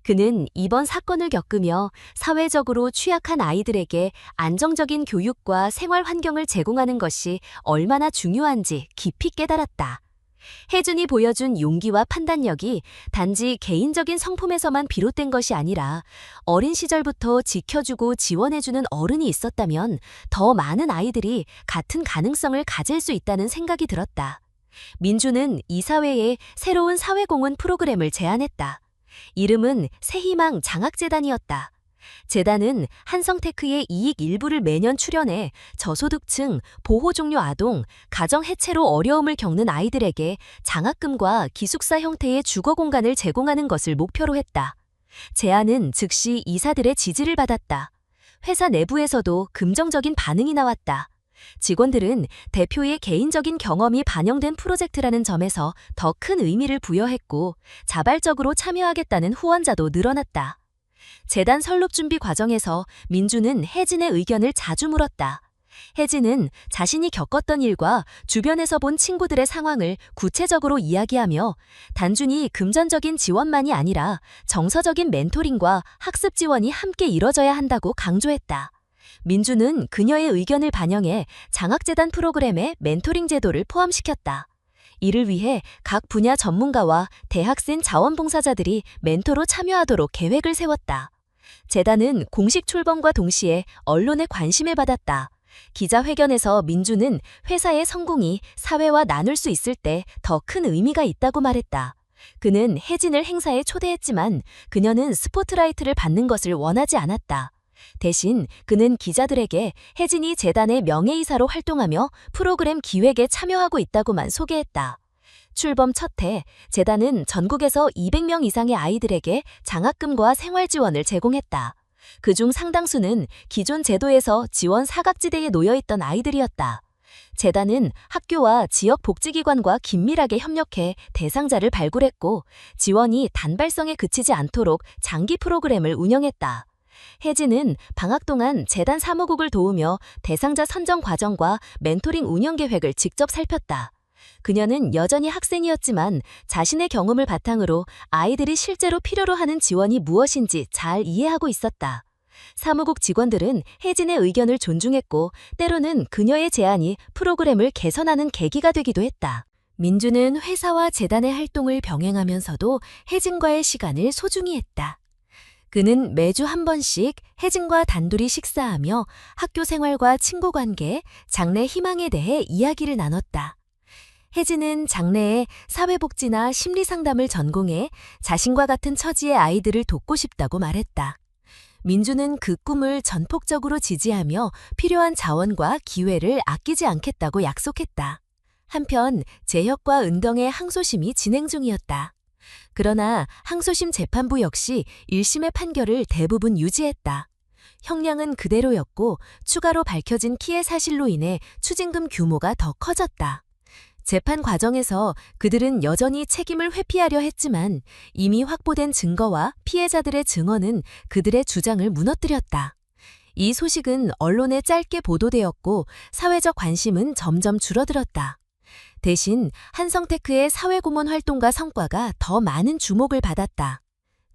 그는 이번 사건을 겪으며 사회적으로 취약한 아이들에게 안정적인 교육과 생활 환경을 제공하는 것이 얼마나 중요한지 깊이 깨달았다. 혜준이 보여준 용기와 판단력이 단지 개인적인 성품에서만 비롯된 것이 아니라 어린 시절부터 지켜주고 지원해주는 어른이 있었다면 더 많은 아이들이 같은 가능성을 가질 수 있다는 생각이 들었다. 민주는 이사회에 새로운 사회공헌 프로그램을 제안했다. 이름은 새희망 장학재단이었다. 재단은 한성테크의 이익 일부를 매년 출연해 저소득층, 보호종료 아동, 가정 해체로 어려움을 겪는 아이들에게 장학금과 기숙사 형태의 주거 공간을 제공하는 것을 목표로 했다. 제안은 즉시 이사들의 지지를 받았다. 회사 내부에서도 긍정적인 반응이 나왔다. 직원들은 대표의 개인적인 경험이 반영된 프로젝트라는 점에서 더 큰 의미를 부여했고 자발적으로 참여하겠다는 후원자도 늘어났다. 재단 설립 준비 과정에서 민주는 혜진의 의견을 자주 물었다. 혜진은 자신이 겪었던 일과 주변에서 본 친구들의 상황을 구체적으로 이야기하며 단순히 금전적인 지원만이 아니라 정서적인 멘토링과 학습 지원이 함께 이뤄져야 한다고 강조했다. 민주는 그녀의 의견을 반영해 장학재단 프로그램에 멘토링 제도를 포함시켰다. 이를 위해 각 분야 전문가와 대학생 자원봉사자들이 멘토로 참여하도록 계획을 세웠다. 재단은 공식 출범과 동시에 언론의 관심을 받았다. 기자회견에서 민주는 회사의 성공이 사회와 나눌 수 있을 때 더 큰 의미가 있다고 말했다. 그는 혜진을 행사에 초대했지만 그녀는 스포트라이트를 받는 것을 원하지 않았다. 대신 그는 기자들에게 혜진이 재단의 명예이사로 활동하며 프로그램 기획에 참여하고 있다고만 소개했다. 출범 첫 해, 재단은 전국에서 200명 이상의 아이들에게 장학금과 생활 지원을 제공했다. 그중 상당수는 기존 제도에서 지원 사각지대에 놓여있던 아이들이었다. 재단은 학교와 지역 복지기관과 긴밀하게 협력해 대상자를 발굴했고 지원이 단발성에 그치지 않도록 장기 프로그램을 운영했다. 혜진은 방학 동안 재단 사무국을 도우며 대상자 선정 과정과 멘토링 운영 계획을 직접 살폈다. 그녀는 여전히 학생이었지만 자신의 경험을 바탕으로 아이들이 실제로 필요로 하는 지원이 무엇인지 잘 이해하고 있었다. 사무국 직원들은 혜진의 의견을 존중했고 때로는 그녀의 제안이 프로그램을 개선하는 계기가 되기도 했다. 민주는 회사와 재단의 활동을 병행하면서도 혜진과의 시간을 소중히 했다. 그는 매주 한 번씩 혜진과 단둘이 식사하며 학교 생활과 친구 관계, 장래 희망에 대해 이야기를 나눴다. 혜진은 장래에 사회복지나 심리상담을 전공해 자신과 같은 처지의 아이들을 돕고 싶다고 말했다. 민주는 그 꿈을 전폭적으로 지지하며 필요한 자원과 기회를 아끼지 않겠다고 약속했다. 한편 재혁과 은덩의 항소심이 진행 중이었다. 그러나 항소심 재판부 역시 1심의 판결을 대부분 유지했다. 형량은 그대로였고 추가로 밝혀진 키의 사실로 인해 추징금 규모가 더 커졌다. 재판 과정에서 그들은 여전히 책임을 회피하려 했지만 이미 확보된 증거와 피해자들의 증언은 그들의 주장을 무너뜨렸다. 이 소식은 언론에 짧게 보도되었고 사회적 관심은 점점 줄어들었다. 대신 한성테크의 사회공헌 활동과 성과가 더 많은 주목을 받았다.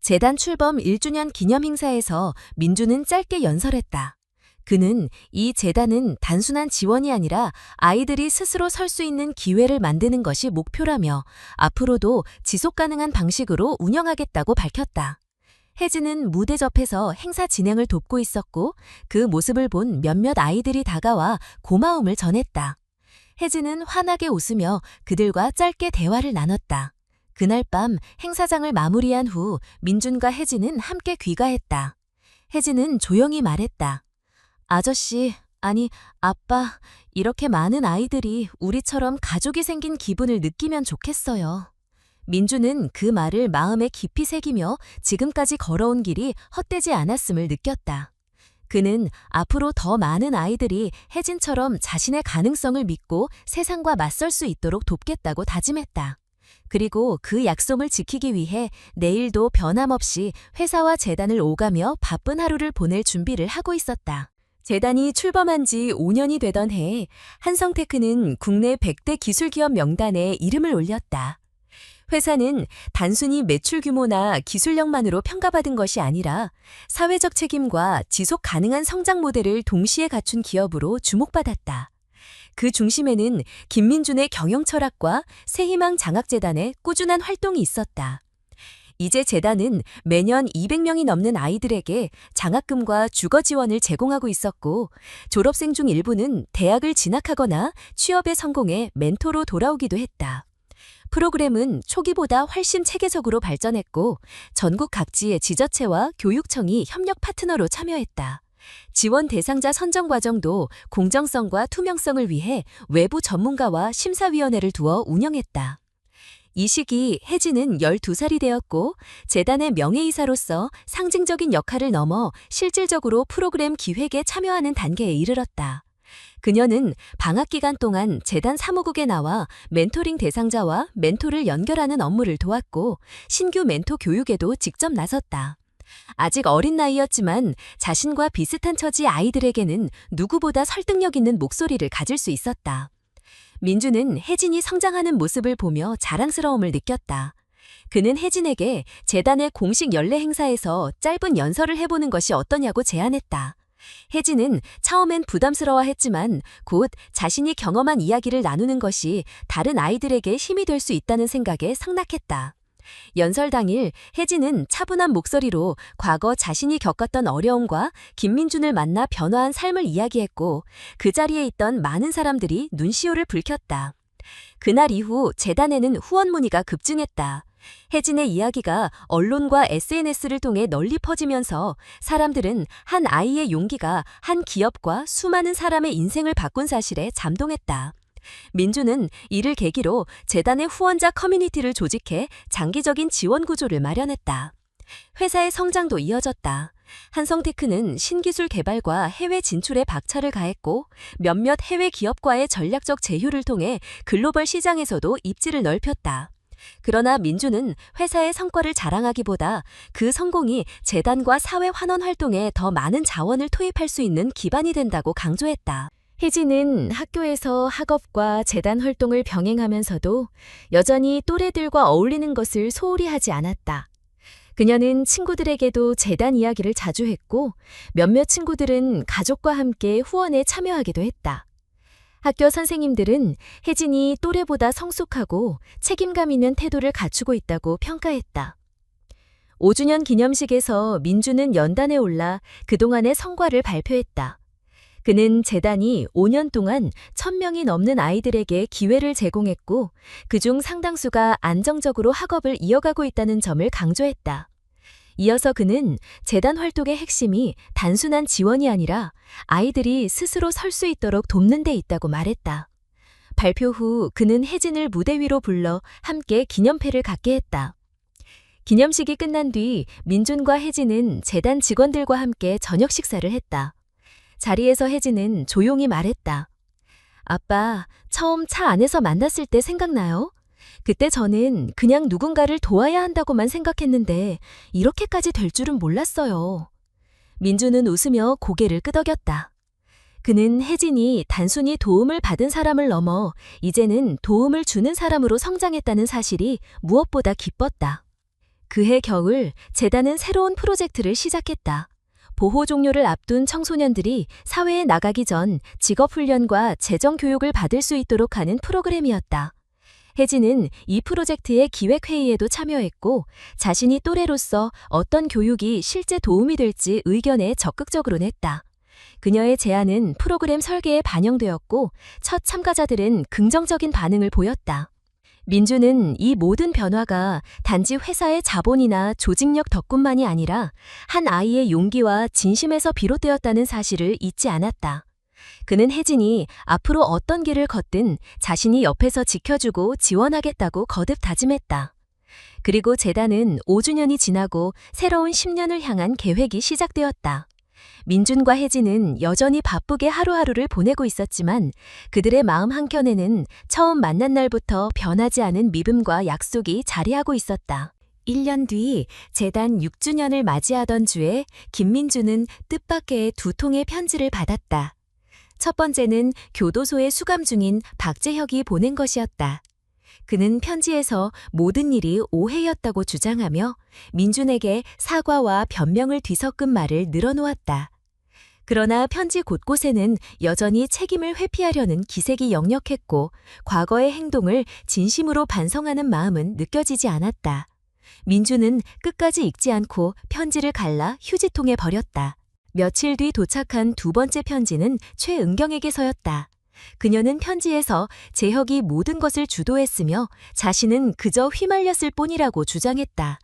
재단 출범 1주년 기념 행사에서 민주는 짧게 연설했다. 그는 이 재단은 단순한 지원이 아니라 아이들이 스스로 설 수 있는 기회를 만드는 것이 목표라며 앞으로도 지속가능한 방식으로 운영하겠다고 밝혔다. 혜진은 무대 옆에서 행사 진행을 돕고 있었고 그 모습을 본 몇몇 아이들이 다가와 고마움을 전했다. 혜진은 환하게 웃으며 그들과 짧게 대화를 나눴다. 그날 밤 행사장을 마무리한 후 민준과 혜진은 함께 귀가했다. 혜진은 조용히 말했다. 아저씨, 아니 아빠, 이렇게 많은 아이들이 우리처럼 가족이 생긴 기분을 느끼면 좋겠어요. 민주는 그 말을 마음에 깊이 새기며 지금까지 걸어온 길이 헛되지 않았음을 느꼈다. 그는 앞으로 더 많은 아이들이 혜진처럼 자신의 가능성을 믿고 세상과 맞설 수 있도록 돕겠다고 다짐했다. 그리고 그 약속을 지키기 위해 내일도 변함없이 회사와 재단을 오가며 바쁜 하루를 보낼 준비를 하고 있었다. 재단이 출범한 지 5년이 되던 해에 한성테크는 국내 100대 기술기업 명단에 이름을 올렸다. 회사는 단순히 매출 규모나 기술력만으로 평가받은 것이 아니라 사회적 책임과 지속 가능한 성장 모델을 동시에 갖춘 기업으로 주목받았다. 그 중심에는 김민준의 경영 철학과 새희망 장학재단의 꾸준한 활동이 있었다. 이제 재단은 매년 200명이 넘는 아이들에게 장학금과 주거 지원을 제공하고 있었고, 졸업생 중 일부는 대학을 진학하거나 취업에 성공해 멘토로 돌아오기도 했다. 프로그램은 초기보다 훨씬 체계적으로 발전했고, 전국 각지의 지자체와 교육청이 협력 파트너로 참여했다. 지원 대상자 선정 과정도 공정성과 투명성을 위해 외부 전문가와 심사위원회를 두어 운영했다. 이 시기 혜진은 12살이 되었고 재단의 명예이사로서 상징적인 역할을 넘어 실질적으로 프로그램 기획에 참여하는 단계에 이르렀다. 그녀는 방학 기간 동안 재단 사무국에 나와 멘토링 대상자와 멘토를 연결하는 업무를 도왔고 신규 멘토 교육에도 직접 나섰다. 아직 어린 나이였지만 자신과 비슷한 처지 아이들에게는 누구보다 설득력 있는 목소리를 가질 수 있었다. 민주는 혜진이 성장하는 모습을 보며 자랑스러움을 느꼈다. 그는 혜진에게 재단의 공식 연례 행사에서 짧은 연설을 해보는 것이 어떠냐고 제안했다. 혜진은 처음엔 부담스러워했지만 곧 자신이 경험한 이야기를 나누는 것이 다른 아이들에게 힘이 될 수 있다는 생각에 성낙했다. 연설 당일 혜진은 차분한 목소리로 과거 자신이 겪었던 어려움과 김민준을 만나 변화한 삶을 이야기했고 그 자리에 있던 많은 사람들이 눈시울을 붉혔다. 그날 이후 재단에는 후원 문의가 급증했다. 혜진의 이야기가 언론과 SNS를 통해 널리 퍼지면서 사람들은 한 아이의 용기가 한 기업과 수많은 사람의 인생을 바꾼 사실에 잠동했다. 민주는 이를 계기로 재단의 후원자 커뮤니티를 조직해 장기적인 지원 구조를 마련했다. 회사의 성장도 이어졌다. 한성테크는 신기술 개발과 해외 진출에 박차를 가했고 몇몇 해외 기업과의 전략적 제휴를 통해 글로벌 시장에서도 입지를 넓혔다. 그러나 민주는 회사의 성과를 자랑하기보다 그 성공이 재단과 사회 환원 활동에 더 많은 자원을 투입할 수 있는 기반이 된다고 강조했다. 혜진은 학교에서 학업과 재단 활동을 병행하면서도 여전히 또래들과 어울리는 것을 소홀히 하지 않았다. 그녀는 친구들에게도 재단 이야기를 자주 했고 몇몇 친구들은 가족과 함께 후원에 참여하기도 했다. 학교 선생님들은 혜진이 또래보다 성숙하고 책임감 있는 태도를 갖추고 있다고 평가했다. 5주년 기념식에서 민주는 연단에 올라 그동안의 성과를 발표했다. 그는 재단이 5년 동안 1,000명이 넘는 아이들에게 기회를 제공했고 그중 상당수가 안정적으로 학업을 이어가고 있다는 점을 강조했다. 이어서 그는 재단 활동의 핵심이 단순한 지원이 아니라 아이들이 스스로 설 수 있도록 돕는 데 있다고 말했다. 발표 후 그는 혜진을 무대 위로 불러 함께 기념회를 갖게 했다. 기념식이 끝난 뒤 민준과 혜진은 재단 직원들과 함께 저녁 식사를 했다. 자리에서 혜진은 조용히 말했다. 아빠, 처음 차 안에서 만났을 때 생각나요? 그때 저는 그냥 누군가를 도와야 한다고만 생각했는데 이렇게까지 될 줄은 몰랐어요. 민주는 웃으며 고개를 끄덕였다. 그는 혜진이 단순히 도움을 받은 사람을 넘어 이제는 도움을 주는 사람으로 성장했다는 사실이 무엇보다 기뻤다. 그해 겨울 재단은 새로운 프로젝트를 시작했다. 보호 종료를 앞둔 청소년들이 사회에 나가기 전 직업훈련과 재정교육을 받을 수 있도록 하는 프로그램이었다. 혜진은 이 프로젝트의 기획회의에도 참여했고 자신이 또래로서 어떤 교육이 실제 도움이 될지 의견에 적극적으로 냈다. 그녀의 제안은 프로그램 설계에 반영되었고 첫 참가자들은 긍정적인 반응을 보였다. 민주는 이 모든 변화가 단지 회사의 자본이나 조직력 덕분만이 아니라 한 아이의 용기와 진심에서 비롯되었다는 사실을 잊지 않았다. 그는 혜진이 앞으로 어떤 길을 걷든 자신이 옆에서 지켜주고 지원하겠다고 거듭 다짐했다. 그리고 재단은 5주년이 지나고 새로운 10년을 향한 계획이 시작되었다. 민준과 혜진은 여전히 바쁘게 하루하루를 보내고 있었지만 그들의 마음 한켠에는 처음 만난 날부터 변하지 않은 믿음과 약속이 자리하고 있었다. 1년 뒤 재단 6주년을 맞이하던 주에 김민주는 뜻밖의 2통의 편지를 받았다. 첫 번째는 교도소에 수감 중인 박재혁이 보낸 것이었다. 그는 편지에서 모든 일이 오해였다고 주장하며 민준에게 사과와 변명을 뒤섞은 말을 늘어놓았다. 그러나 편지 곳곳에는 여전히 책임을 회피하려는 기색이 역력했고 과거의 행동을 진심으로 반성하는 마음은 느껴지지 않았다. 민준은 끝까지 읽지 않고 편지를 갈라 휴지통에 버렸다. 며칠 뒤 도착한 2번째 편지는 최은경에게서였다. 그녀는 편지에서 재혁이 모든 것을 주도했으며 자신은 그저 휘말렸을 뿐이라고 주장했다.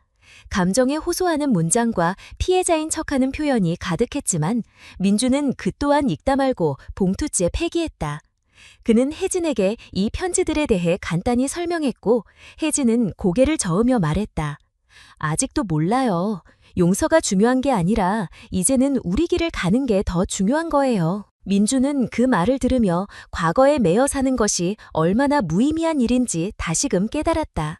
감정에 호소하는 문장과 피해자인 척하는 표현이 가득했지만 민주는 그 또한 읽다 말고 봉투째 폐기했다. 그는 혜진에게 이 편지들에 대해 간단히 설명했고 혜진은 고개를 저으며 말했다. 아직도 몰라요. 용서가 중요한 게 아니라 이제는 우리 길을 가는 게 더 중요한 거예요. 민주는 그 말을 들으며 과거에 매여 사는 것이 얼마나 무의미한 일인지 다시금 깨달았다.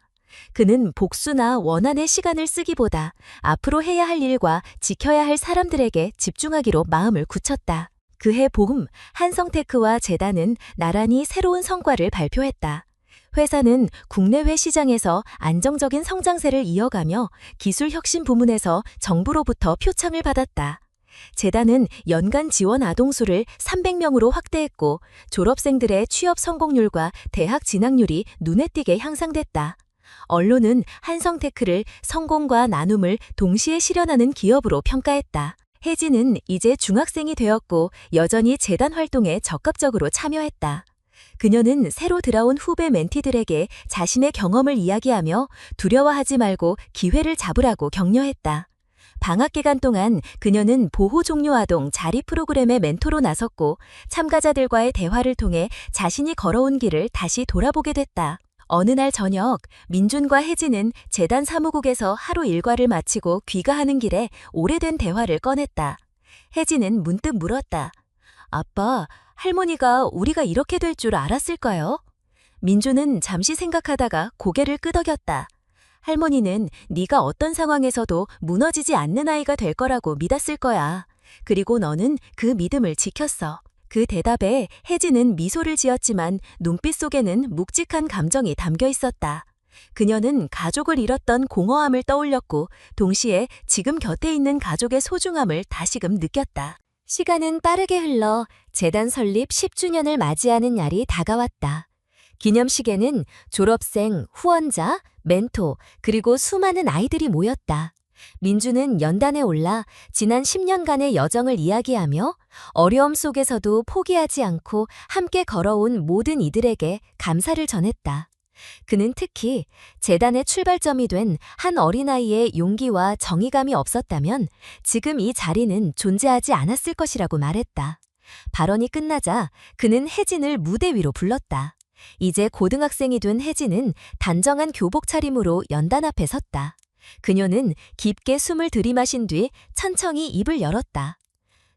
그는 복수나 원한의 시간을 쓰기보다 앞으로 해야 할 일과 지켜야 할 사람들에게 집중하기로 마음을 굳혔다. 그해 봄 한성테크와 재단은 나란히 새로운 성과를 발표했다. 회사는 국내외 시장에서 안정적인 성장세를 이어가며 기술 혁신 부문에서 정부로부터 표창을 받았다. 재단은 연간 지원 아동수를 300명으로 확대했고 졸업생들의 취업 성공률과 대학 진학률이 눈에 띄게 향상됐다. 언론은 한성테크를 성공과 나눔을 동시에 실현하는 기업으로 평가했다. 혜진은 이제 중학생이 되었고 여전히 재단 활동에 적극적으로 참여했다. 그녀는 새로 들어온 후배 멘티들에게 자신의 경험을 이야기하며 두려워하지 말고 기회를 잡으라고 격려했다. 방학 기간 동안 그녀는 보호 종료 아동 자립 프로그램의 멘토로 나섰고 참가자들과의 대화를 통해 자신이 걸어온 길을 다시 돌아보게 됐다. 어느 날 저녁 민준과 혜진은 재단 사무국에서 하루 일과를 마치고 귀가하는 길에 오래된 대화를 꺼냈다. 혜진은 문득 물었다. 아빠, 할머니가 우리가 이렇게 될 줄 알았을까요? 민준은 잠시 생각하다가 고개를 끄덕였다. 할머니는 네가 어떤 상황에서도 무너지지 않는 아이가 될 거라고 믿었을 거야. 그리고 너는 그 믿음을 지켰어. 그 대답에 혜진은 미소를 지었지만 눈빛 속에는 묵직한 감정이 담겨 있었다. 그녀는 가족을 잃었던 공허함을 떠올렸고 동시에 지금 곁에 있는 가족의 소중함을 다시금 느꼈다. 시간은 빠르게 흘러 재단 설립 10주년을 맞이하는 날이 다가왔다. 기념식에는 졸업생, 후원자, 멘토, 그리고 수많은 아이들이 모였다. 민주는 연단에 올라 지난 10년간의 여정을 이야기하며 어려움 속에서도 포기하지 않고 함께 걸어온 모든 이들에게 감사를 전했다. 그는 특히 재단의 출발점이 된 한 어린아이의 용기와 정의감이 없었다면 지금 이 자리는 존재하지 않았을 것이라고 말했다. 발언이 끝나자 그는 혜진을 무대 위로 불렀다. 이제 고등학생이 된 혜진은 단정한 교복 차림으로 연단 앞에 섰다. 그녀는 깊게 숨을 들이마신 뒤 천천히 입을 열었다.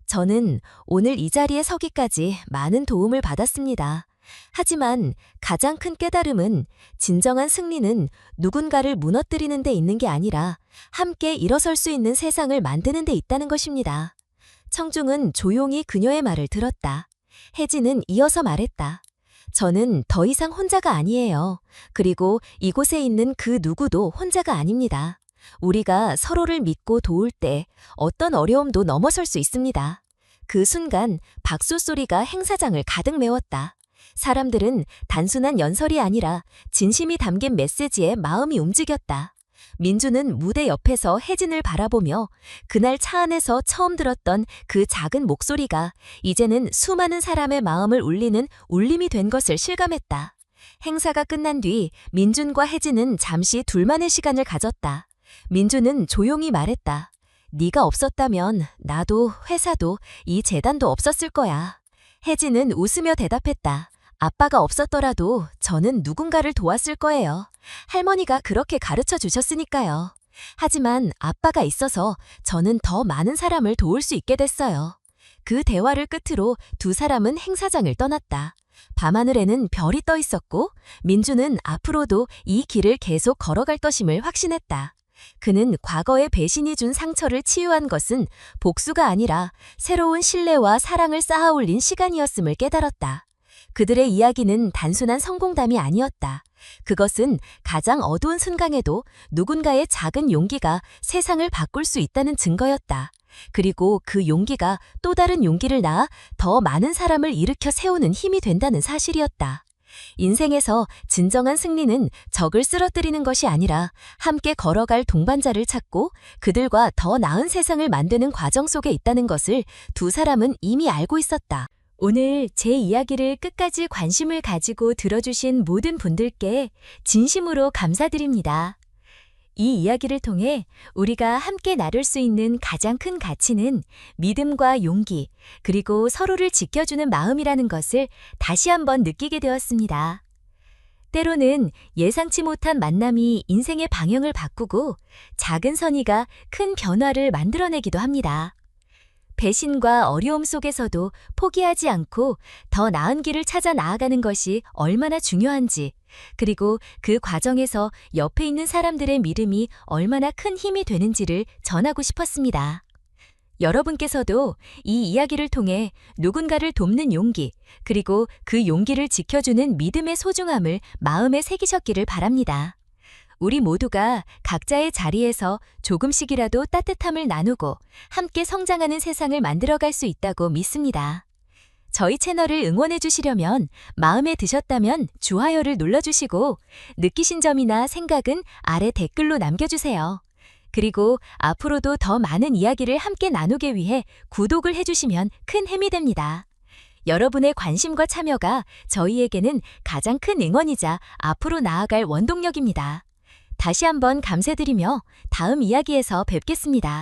저는 오늘 이 자리에 서기까지 많은 도움을 받았습니다. 하지만 가장 큰 깨달음은 진정한 승리는 누군가를 무너뜨리는 데 있는 게 아니라 함께 일어설 수 있는 세상을 만드는 데 있다는 것입니다. 청중은 조용히 그녀의 말을 들었다. 혜진은 이어서 말했다. 저는 더 이상 혼자가 아니에요. 그리고 이곳에 있는 그 누구도 혼자가 아닙니다. 우리가 서로를 믿고 도울 때 어떤 어려움도 넘어설 수 있습니다. 그 순간 박수 소리가 행사장을 가득 메웠다. 사람들은 단순한 연설이 아니라 진심이 담긴 메시지에 마음이 움직였다. 민주는 무대 옆에서 혜진을 바라보며 그날 차 안에서 처음 들었던 그 작은 목소리가 이제는 수많은 사람의 마음을 울리는 울림이 된 것을 실감했다. 행사가 끝난 뒤 민준과 혜진은 잠시 둘만의 시간을 가졌다. 민준은 조용히 말했다. 네가 없었다면 나도 회사도 이 재단도 없었을 거야. 혜진은 웃으며 대답했다. 아빠가 없었더라도 저는 누군가를 도왔을 거예요. 할머니가 그렇게 가르쳐 주셨으니까요. 하지만 아빠가 있어서 저는 더 많은 사람을 도울 수 있게 됐어요. 그 대화를 끝으로 두 사람은 행사장을 떠났다. 밤하늘에는 별이 떠 있었고 민주는 앞으로도 이 길을 계속 걸어갈 것임을 확신했다. 그는 과거의 배신이 준 상처를 치유한 것은 복수가 아니라 새로운 신뢰와 사랑을 쌓아 올린 시간이었음을 깨달았다. 그들의 이야기는 단순한 성공담이 아니었다. 그것은 가장 어두운 순간에도 누군가의 작은 용기가 세상을 바꿀 수 있다는 증거였다. 그리고 그 용기가 또 다른 용기를 낳아 더 많은 사람을 일으켜 세우는 힘이 된다는 사실이었다. 인생에서 진정한 승리는 적을 쓰러뜨리는 것이 아니라 함께 걸어갈 동반자를 찾고 그들과 더 나은 세상을 만드는 과정 속에 있다는 것을 두 사람은 이미 알고 있었다. 오늘 제 이야기를 끝까지 관심을 가지고 들어주신 모든 분들께 진심으로 감사드립니다. 이 이야기를 통해 우리가 함께 나눌 수 있는 가장 큰 가치는 믿음과 용기, 그리고 서로를 지켜주는 마음이라는 것을 다시 한번 느끼게 되었습니다. 때로는 예상치 못한 만남이 인생의 방향을 바꾸고 작은 선의가 큰 변화를 만들어내기도 합니다. 배신과 어려움 속에서도 포기하지 않고 더 나은 길을 찾아 나아가는 것이 얼마나 중요한지, 그리고 그 과정에서 옆에 있는 사람들의 믿음이 얼마나 큰 힘이 되는지를 전하고 싶었습니다. 여러분께서도 이 이야기를 통해 누군가를 돕는 용기, 그리고 그 용기를 지켜주는 믿음의 소중함을 마음에 새기셨기를 바랍니다. 우리 모두가 각자의 자리에서 조금씩이라도 따뜻함을 나누고 함께 성장하는 세상을 만들어갈 수 있다고 믿습니다. 저희 채널을 응원해 주시려면 마음에 드셨다면 좋아요를 눌러주시고 느끼신 점이나 생각은 아래 댓글로 남겨주세요. 그리고 앞으로도 더 많은 이야기를 함께 나누기 위해 구독을 해주시면 큰 힘이 됩니다. 여러분의 관심과 참여가 저희에게는 가장 큰 응원이자 앞으로 나아갈 원동력입니다. 다시 한번 감사드리며 다음 이야기에서 뵙겠습니다.